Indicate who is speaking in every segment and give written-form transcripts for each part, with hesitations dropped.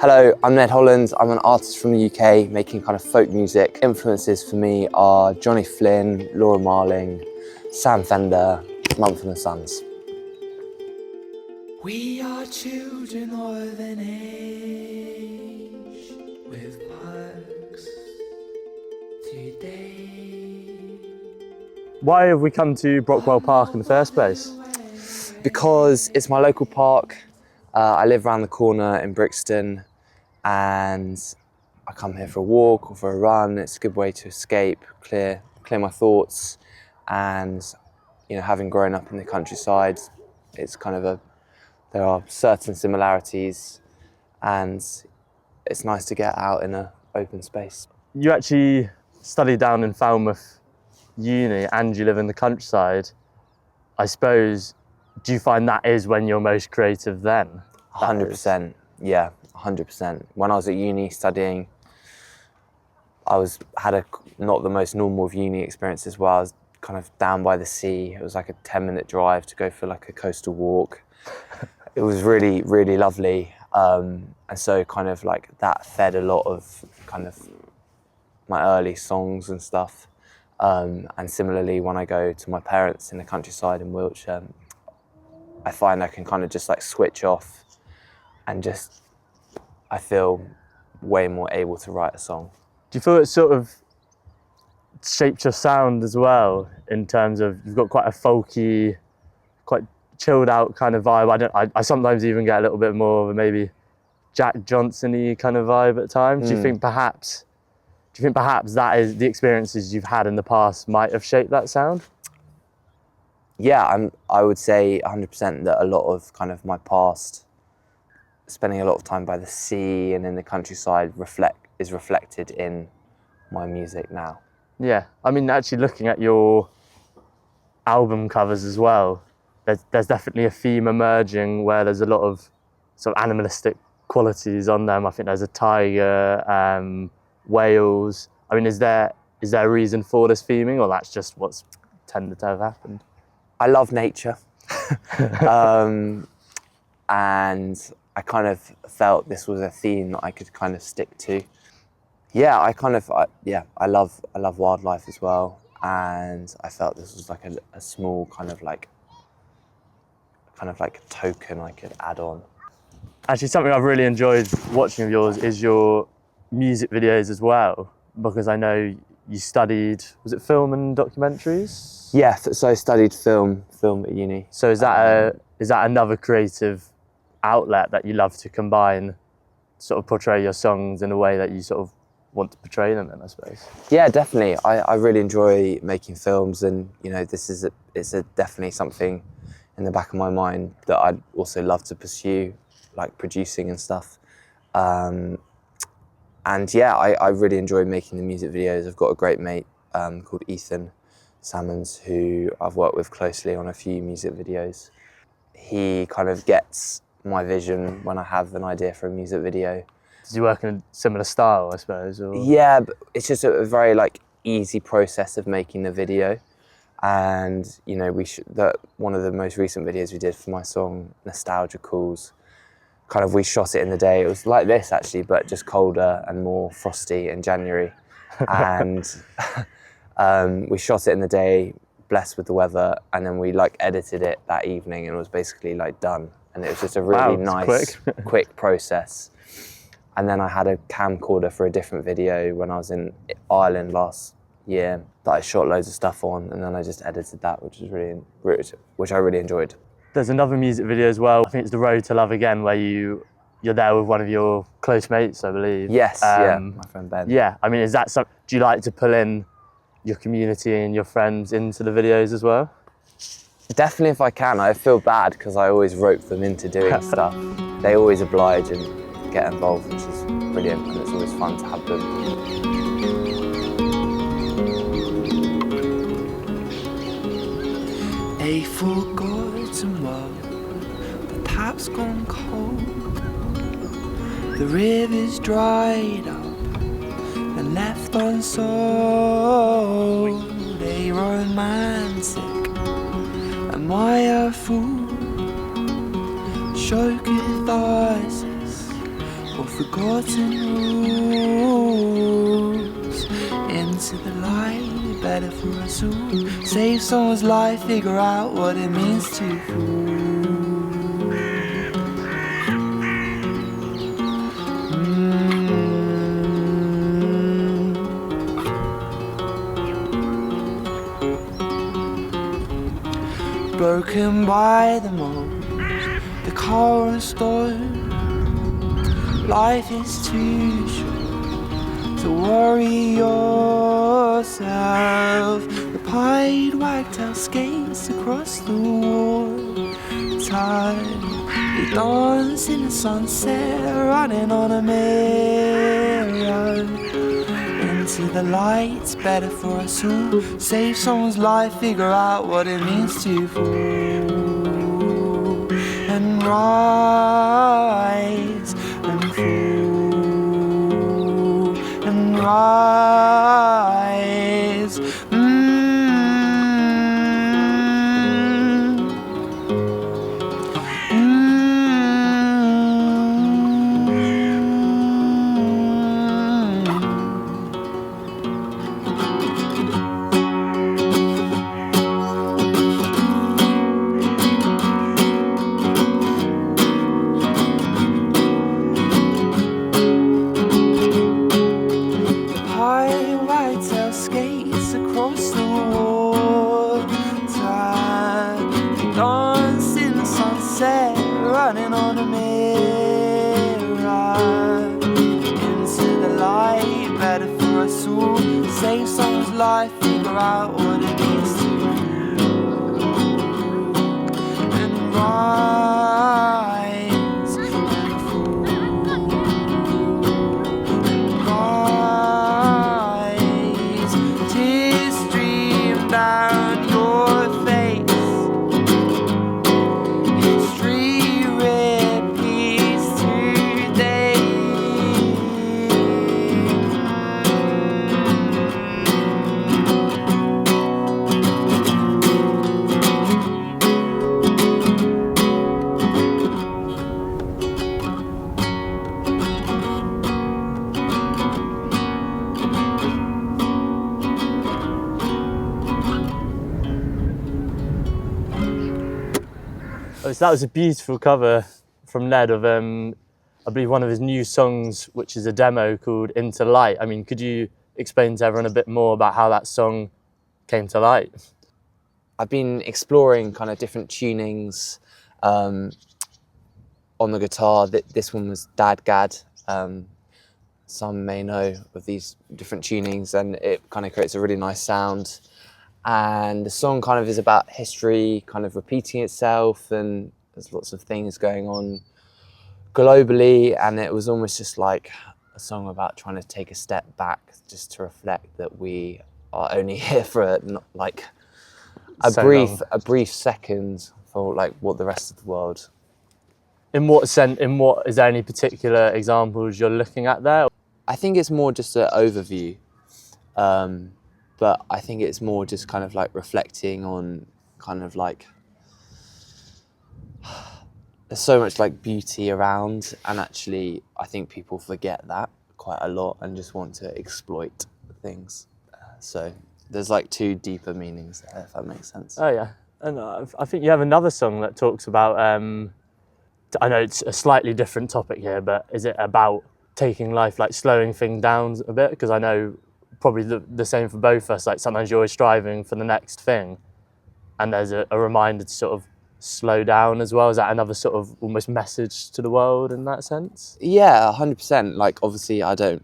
Speaker 1: Hello, I'm Ned Holland. I'm an artist from the UK making kind of folk music. Influences for me are Johnny Flynn, Laura Marling, Sam Fender, Mumford & Sons.
Speaker 2: We are children of an age with perks today.
Speaker 3: Why have we come to Brockwell Park in the first place?
Speaker 1: Because it's my local park. I live around the corner in Brixton and I come here for a walk or for a run. It's a good way to escape, clear my thoughts, and having grown up in the countryside, it's kind of there are certain similarities and it's nice to get out in an open space.
Speaker 3: You actually studied down in Falmouth Uni and you live in the countryside. I suppose, do you find that is when you're most creative then?
Speaker 1: 100%, yeah, 100%. When I was at uni studying, I had not the most normal of uni experience as well. I was kind of down by the sea. It was like a 10-minute drive to go for like a coastal walk. It was really, really lovely. And so kind of like that fed a lot of kind of my early songs and stuff. And similarly, when I go to my parents in the countryside in Wiltshire, I find I can kind of just like switch off and I feel way more able to write a song.
Speaker 3: Do you feel it sort of shaped your sound as well, in terms of you've got quite a folky, quite chilled out kind of vibe? I sometimes even get a little bit more of a maybe Jack Johnson-y kind of vibe at times. Do you think perhaps that is the experiences you've had in the past might have shaped that sound?
Speaker 1: Yeah, I would say 100% that a lot of kind of my past, spending a lot of time by the sea and in the countryside, is reflected in my music now.
Speaker 3: Yeah, I mean, actually looking at your album covers as well, there's definitely a theme emerging where there's a lot of sort of animalistic qualities on them. I think there's a tiger, whales. I mean, is there a reason for this theming, or that's just what's tended to have happened?
Speaker 1: I love nature. And I kind of felt this was a theme that I could kind of stick to. Yeah, I love wildlife as well, and I felt this was like a small kind of like token I could add on.
Speaker 3: Actually, something I've really enjoyed watching of yours is your music videos as well, because I know you studied, was it film and documentaries?
Speaker 1: Yeah, so I studied film at uni.
Speaker 3: So is that another creative outlet that you love to combine, sort of portray your songs in a way that you sort of want to portray them in, I suppose?
Speaker 1: Yeah, definitely. I really enjoy making films, and it's definitely something in the back of my mind that I'd also love to pursue, like producing and stuff. And yeah, I really enjoy making the music videos. I've got a great mate called Ethan Salmons, who I've worked with closely on a few music videos. He kind of gets my vision when I have an idea for a music video.
Speaker 3: Does he work in a similar style, I suppose? Or?
Speaker 1: Yeah, but it's just a very like easy process of making the video. And one of the most recent videos we did for my song Nostalgia Calls, kind of we shot it in the day. It was like this actually, but just colder and more frosty in January. And we shot it in the day, blessed with the weather, and then we like edited it that evening and it was basically like done. And it was just a really nice, quick process. And then I had a camcorder for a different video when I was in Ireland last year that I shot loads of stuff on, and then I just edited that, which I really enjoyed.
Speaker 3: There's another music video as well. I think it's The Road to Love Again, where you're there with one of your close mates, I believe.
Speaker 1: Yes, yeah, my friend Ben.
Speaker 3: Yeah, I mean, is that something? Do you like to pull in your community and your friends into the videos as well?
Speaker 1: Definitely, if I can. I feel bad because I always rope them into doing stuff. They always oblige and get involved, which is brilliant, and it's always fun to have them.
Speaker 2: A forgotten world, the tap's gone cold. The river's dried up and left unsold. A romantic, am I a fool? Show catharsis or forgotten rules. Into the light, better for us all. Save someone's life, figure out what it means to fool. Broken by the most, the cold storm. Life is too short to worry yourself. The pied wagtail skates across the water. They dance in the sunset, running on a mirror. Into the lights, better for us all. Save someone's life, figure out what it means to fall and rise and fall and rise. Save someone's life, figure out what it means to and rise and fall and rise. Tears stream down your face. History repeats today.
Speaker 3: So that was a beautiful cover from Ned of, I believe, one of his new songs, which is a demo called Into Light. I mean, could you explain to everyone a bit more about how that song came to light?
Speaker 1: I've been exploring kind of different tunings on the guitar. This one was Dadgad. Some may know of these different tunings, and it kind of creates a really nice sound. And the song kind of is about history kind of repeating itself, and there's lots of things going on globally, and it was almost just like a song about trying to take a step back just to reflect that we are only here for a brief second for like what the rest of the world.
Speaker 3: In what is there any particular examples you're looking at there?
Speaker 1: I think it's more just an overview. But I think it's more just kind of like reflecting on kind of like there's so much like beauty around, and actually I think people forget that quite a lot and just want to exploit things. So there's like two deeper meanings there, if that makes sense.
Speaker 3: Oh yeah, and I think you have another song that talks about, I know it's a slightly different topic here, but is it about taking life, like slowing things down a bit? Because I know probably the same for both of us, like sometimes you're always striving for the next thing, and there's a reminder to sort of slow down as well. Is that another sort of almost message to the world in that sense?
Speaker 1: Yeah, 100%. Like obviously I'm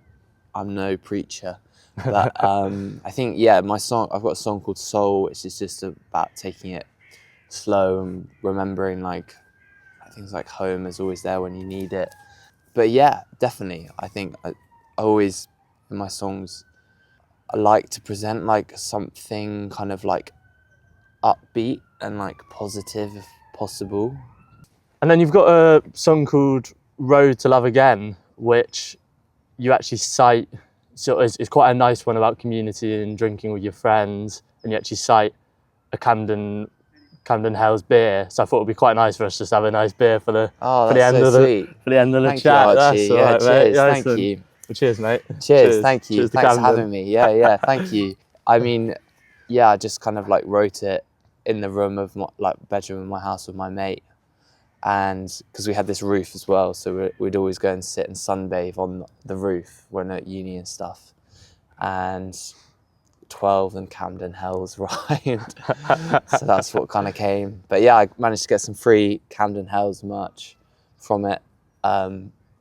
Speaker 1: no preacher, but I think, yeah, I've got a song called Soul, which is just about taking it slow and remembering like things like home is always there when you need it. But yeah, definitely. I think I always, in my songs, I like to present like something kind of like upbeat and like positive if possible.
Speaker 3: And then you've got a song called Road to Love Again, which you actually cite, so it's quite a nice one about community and drinking with your friends, and you actually cite a Camden Camden Hell's beer, so I thought it'd be quite nice for us just to have a nice beer for the
Speaker 1: Oh,
Speaker 3: for the
Speaker 1: that's
Speaker 3: end
Speaker 1: so
Speaker 3: of the
Speaker 1: sweet.
Speaker 3: for the end of the
Speaker 1: Thank
Speaker 3: chat.
Speaker 1: you,
Speaker 3: That's
Speaker 1: Archie.
Speaker 3: all
Speaker 1: Yeah,
Speaker 3: right,
Speaker 1: cheers.
Speaker 3: mate. Nice
Speaker 1: Thank
Speaker 3: one.
Speaker 1: you.
Speaker 3: Well, cheers, mate.
Speaker 1: Cheers. Thank you.
Speaker 3: Cheers to
Speaker 1: Thanks for
Speaker 3: Camden.
Speaker 1: having me. Yeah, thank you. I mean, yeah, I just kind of like wrote it in the room of my, like bedroom of my house with my mate, and because we had this roof as well, so we'd always go and sit and sunbathe on the roof when at uni and stuff. And 12 and Camden Hells rhymed, so that's what kind of came. But yeah, I managed to get some free Camden Hells merch from it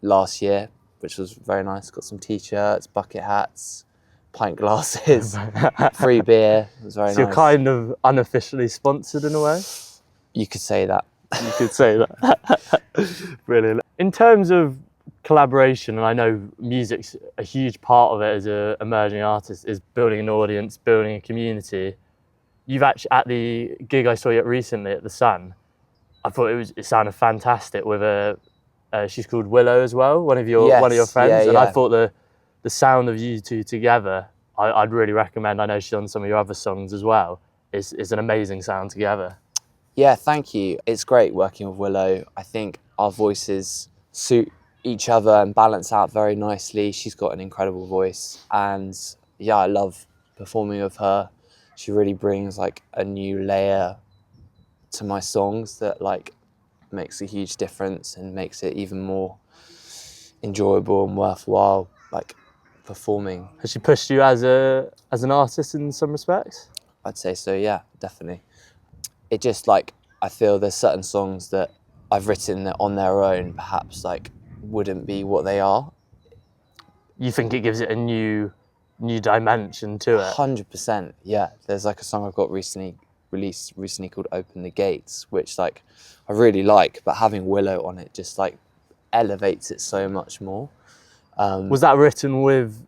Speaker 1: last year, which was very nice. Got some t-shirts, bucket hats, pint glasses, free beer. It was very
Speaker 3: So
Speaker 1: nice.
Speaker 3: you're kind of unofficially sponsored in a way?
Speaker 1: You could say that.
Speaker 3: You could say that. Brilliant. In terms of collaboration, and I know music's a huge part of it as an emerging artist, is building an audience, building a community. You've actually, at the gig I saw you at recently at the Sun, I thought it sounded fantastic with she's called Willow as well, one of your friends.
Speaker 1: Yeah,
Speaker 3: and
Speaker 1: yeah.
Speaker 3: I thought the sound of you two together, I'd really recommend. I know she's on some of your other songs as well. It's an amazing sound together.
Speaker 1: Yeah, thank you. It's great working with Willow. I think our voices suit each other and balance out very nicely. She's got an incredible voice, and yeah, I love performing with her. She really brings like a new layer to my songs that like makes a huge difference and makes it even more enjoyable and worthwhile like performing.
Speaker 3: Has she pushed you as an artist in some respects?
Speaker 1: I'd say so, yeah, definitely. It just like, I feel there's certain songs that I've written that on their own perhaps like wouldn't be what they are.
Speaker 3: You think it gives it a new dimension to it?
Speaker 1: 100%, yeah. There's like a song I've got released recently called Open the Gates, which like I really like, but having Willow on it just like elevates it so much more.
Speaker 3: Was that written with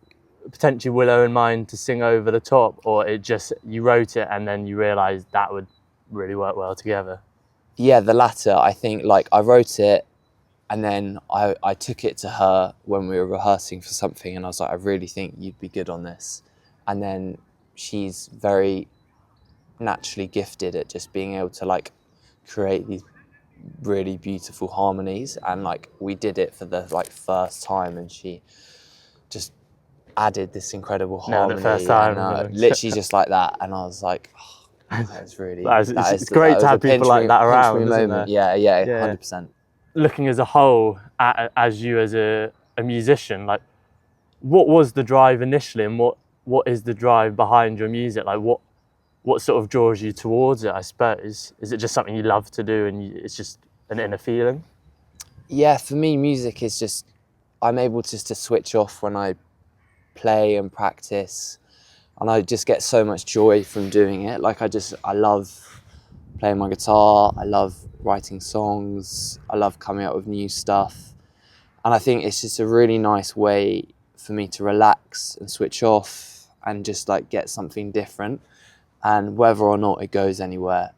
Speaker 3: potentially Willow in mind to sing over the top, or it just, you wrote it and then you realised that would really work well together?
Speaker 1: Yeah, the latter. I think like I wrote it and then I took it to her when we were rehearsing for something, and I was like, I really think you'd be good on this. And then she's very naturally gifted at just being able to like create these really beautiful harmonies, and like we did it for the like first time and she just added this incredible harmony.
Speaker 3: The first time,
Speaker 1: and, literally just like that, and I was like, oh, that was really
Speaker 3: it's great to have people like that around, isn't it?
Speaker 1: Yeah, 100%.
Speaker 3: Looking as a whole as you as a musician, like what was the drive initially, and what is the drive behind your music? Like what sort of draws you towards it, I suppose? Is it just something you love to do and it's just an inner feeling?
Speaker 1: Yeah, for me, music is just, I'm able just to switch off when I play and practice, and I just get so much joy from doing it. Like I love playing my guitar, I love writing songs, I love coming up with new stuff. And I think it's just a really nice way for me to relax and switch off and just like get something different. And whether or not it goes anywhere,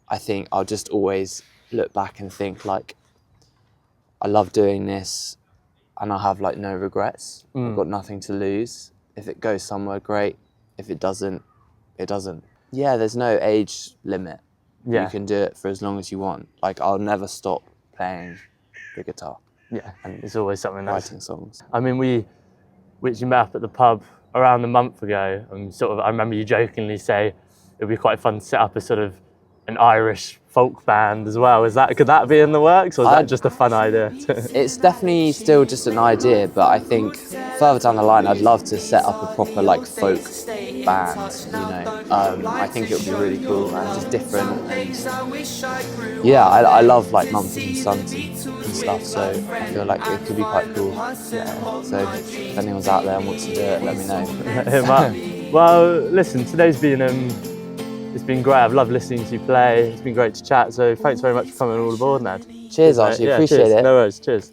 Speaker 1: I think I'll just always look back and think like, I love doing this and I have like no regrets. I've got nothing to lose. If it goes somewhere, great. If it doesn't, it doesn't. Yeah, there's no age limit.
Speaker 3: Yeah.
Speaker 1: You can do it for as long as you want. Like I'll never stop playing the guitar.
Speaker 3: Yeah, and it's always something that's...
Speaker 1: Writing songs.
Speaker 3: I mean, we met up at the pub around a month ago, and I remember you jokingly say it would be quite fun to set up a sort of an Irish folk band as well. Could that be in the works, or is that just a fun idea?
Speaker 1: It's definitely still just an idea, but I think further down the line, I'd love to set up a proper like folk band. You know, I think it would be really cool and just different. And yeah, I love like Mumford and Sons and stuff, so I feel like it could be quite cool. Yeah. So if anyone's out there and wants to do it, let me know.
Speaker 3: Hit 'em up. Well, listen, today's been it's been great. I've loved listening to you play. It's been great to chat. So thanks very much for coming all aboard, Ned.
Speaker 1: Cheers, Archie.
Speaker 3: Yeah,
Speaker 1: appreciate
Speaker 3: cheers.
Speaker 1: it.
Speaker 3: No worries. Cheers.